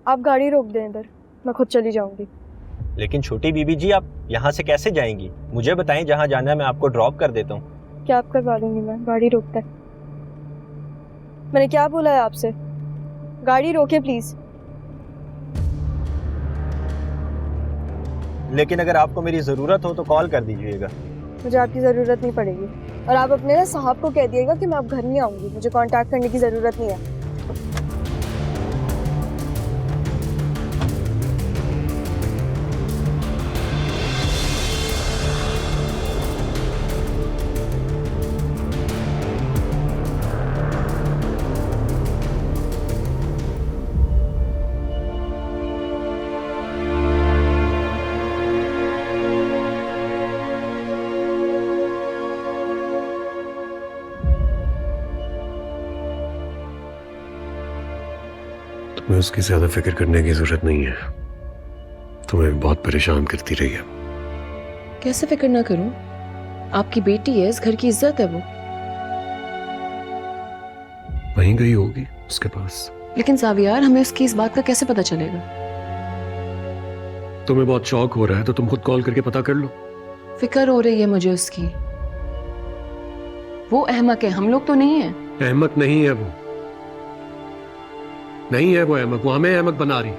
आप गाड़ी रोक दें इधर, मैं खुद चली जाऊंगी। लेकिन छोटी बीबी जी, आप यहाँ से कैसे जाएंगी? मुझे बताएं, जहाँ जाना है मैं आपको ड्रॉप कर देता हूँ। क्या आप करवा दूंगी मैं? गाड़ी रोकता है। मैंने क्या बोला है आपसे? गाड़ी रोके प्लीज। लेकिन अगर आपको मेरी ज़रूरत हो तो कॉल कर दीजिएगा। मुझे आपकी ज़रूरत नहीं पड़ेगी। और आप अपने ना साहब को कह दिएगा कि मैं अब घर नहीं आऊंगी, मुझे कांटेक्ट करने की ज़रूरत नहीं है। तुम्हें उसकी ज्यादा फिक्र करने की जरूरत नहीं है। तुम्हें बहुत परेशान करती रही है। कैसे फिक्र ना करूं? आपकी बेटी है, इस घर की इज्जत है वो। वहीं गई होगी उसके पास। लेकिन जावियार, हमें उसकी इस बात का कैसे पता चलेगा? तुम्हें बहुत शौक हो रहा है तो तुम खुद कॉल करके पता कर लो। फिक्र हो रही है मुझे उसकी। वो अहमक है, हम लोग तो नहीं है। अहमक नहीं है वो, नहीं है वो अहमक। वो हमें अहमक बना रही,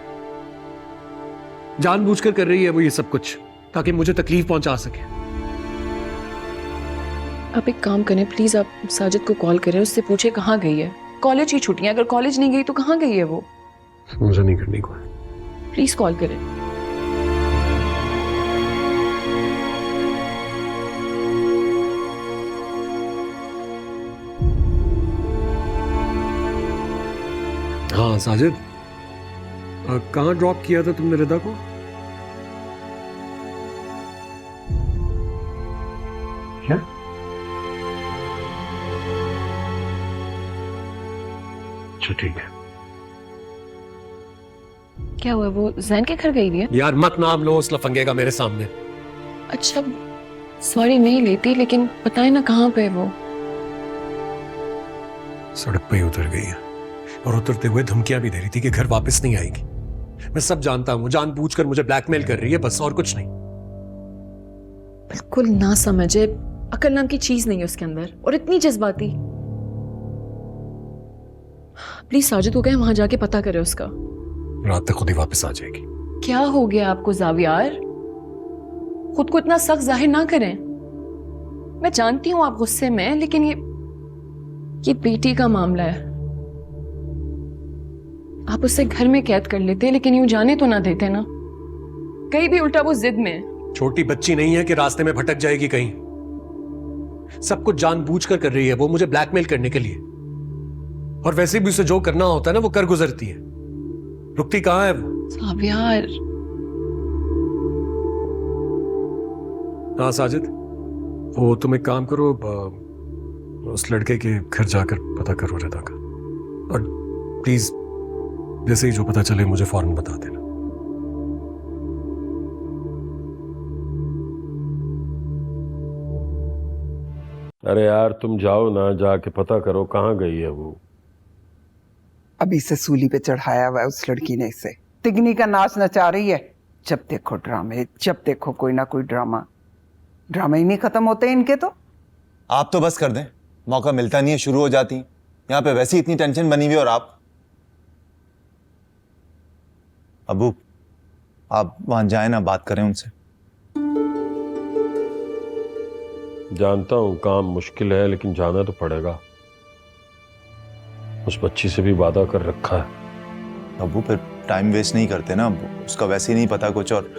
जानबूझकर कर रही है वो ये सब कुछ ताकि मुझे तकलीफ पहुंचा सके। आप एक काम करें प्लीज, आप साजिद को कॉल करें, उससे पूछे कहाँ गई है। कॉलेज की छुट्टियां, अगर कॉलेज नहीं गई तो कहाँ गई है वो? मुझे नहीं करनी कोई। प्लीज कॉल करें। हाँ साजिद, कहाँ ड्रॉप किया था तुमने रिदा को? क्या? अच्छा ठीक है। क्या हुआ, वो जैन के घर गई हुई है? यार मत नाम लो उस लफंगे का मेरे सामने। अच्छा सॉरी, नहीं लेती, लेकिन बताए ना कहाँ पे है वो? सड़क पे ही उतर गई है और उतरते हुए धमकियां भी दे रही थी कि घर वापस नहीं आएगी। मैं सब जानता हूं, जानबूझकर मुझे ब्लैकमेल कर रही है, बस और कुछ नहीं। बिल्कुल ना समझे, अकल नाम की चीज नहीं है उसके अंदर, और इतनी जज्बाती। प्लीज साजिद को कहें वहां जाके पता करे उसका। रात तक खुद ही वापस आ जाएगी। क्या हो गया आपको जावियार? खुद को इतना सख्त जाहिर ना करें। मैं जानती हूं आप गुस्से में हैं, लेकिन ये बेटी का मामला है। आप उसे घर में कैद कर लेते, लेकिन यूं जाने तो ना देते ना। कहीं भी उल्टा वो जिद में। छोटी बच्ची नहीं है कि रास्ते में भटक जाएगी कहीं। सब कुछ जानबूझकर कर रही है वो, मुझे ब्लैकमेल करने के लिए। और वैसे भी उसे जो करना होता है ना वो कर गुजरती है। रुकती कहां है वो? जावियार। हाँ साजिद, वो तुम एक काम करो, उस लड़के के घर जाकर पता करो रिदा का। और प्लीज जैसे ही जो पता चले मुझे फौरन बता देना। अरे यार तुम जाओ ना, जाके पता करो कहाँ गई है वो। अभी से सूली पे चढ़ाया हुआ है उस लड़की ने इसे। तिगनी का नाच नचा रही है। जब देखो ड्रामे, जब देखो कोई ना कोई ड्रामा। ड्रामे ही नहीं खत्म होते इनके तो। आप तो बस कर दें, मौका मिलता नहीं है शुरू हो जाती। यहाँ पे वैसे ही इतनी टेंशन बनी हुई, और आप अबू, आप वहां जाए ना, बात करें उनसे। जानता हूँ काम मुश्किल है, लेकिन जाना तो पड़ेगा। उस बच्ची से भी वादा कर रखा है। अबू फिर टाइम वेस्ट नहीं करते ना, उसका वैसे ही नहीं पता कुछ, और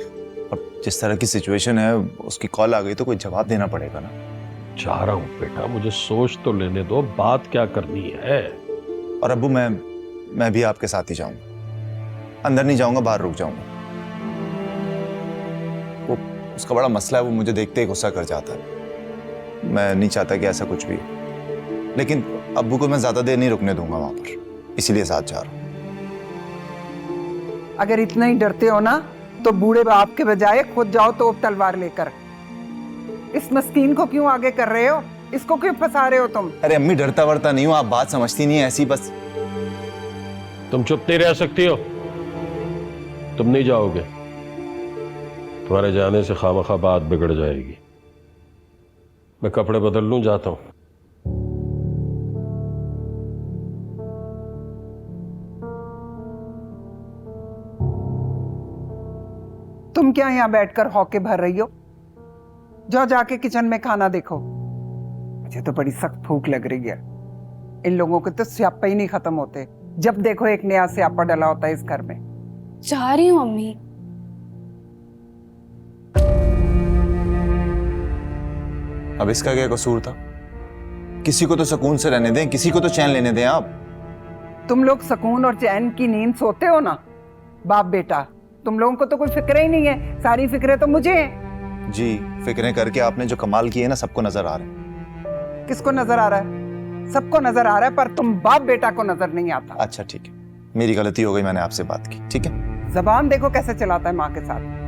जिस तरह की सिचुएशन है, उसकी कॉल आ गई तो कोई जवाब देना पड़ेगा ना। जा रहा हूँ बेटा, मुझे सोच तो लेने दो, बात क्या करनी है। और अबू मैं भी आपके साथ ही जाऊंगा। अंदर नहीं जाऊंगा, बाहर रुक जाऊंगा। वो उसका बड़ा मसला है, वो मुझे देखते ही गुस्सा कर जाता है। मैं नहीं चाहता कि ऐसा कुछ भी हो, लेकिन अब्बू को मैं ज्यादा देर नहीं रुकने दूंगा वहां पर, इसीलिए साथ जा रहा हूं। अगर इतना ही डरते हो ना तो बूढ़े बाप के बजाय खुद जाओ तोप तलवार लेकर। इस मस्कीन को क्यों आगे कर रहे हो? इसको क्यों फंसा रहे हो तुम? अरे अम्मी, डरता वरता नहीं हूं, आप बात समझती नहीं है ऐसी बस। तुम चुप नहीं रह सकती हो। तुम नहीं जाओगे? तुम्हारे जाने से खामखा बात बिगड़ जाएगी। मैं कपड़े बदल लूं, जाता हूं। तुम क्या यहाँ बैठकर हौके भर रही हो? जाओ जाके किचन में खाना देखो। मुझे तो बड़ी सख्त भूख लग रही है। इन लोगों के तो स्यापे ही नहीं खत्म होते। जब देखो एक नया स्यापा डला होता है इस घर में। जा रही हूँ मम्मी। अब इसका क्या कसूर था? किसी को तो सुकून से रहने दें, किसी को तो चैन लेने दें आप। तुम लोग सुकून और चैन की नींद सोते हो ना बाप बेटा। तुम लोगों को तो कोई फिक्र ही नहीं है, सारी फिक्रें तो मुझे हैं। जी, फिक्रें करके आपने जो कमाल किए ना सबको नजर आ रहा है। किसको नजर आ रहा है? सबको नजर आ रहा है, पर तुम बाप बेटा को नजर नहीं आता। अच्छा ठीक है, मेरी गलती हो गई, मैंने आपसे बात की। ठीक है, जबान देखो कैसे चलाता है माँ के साथ।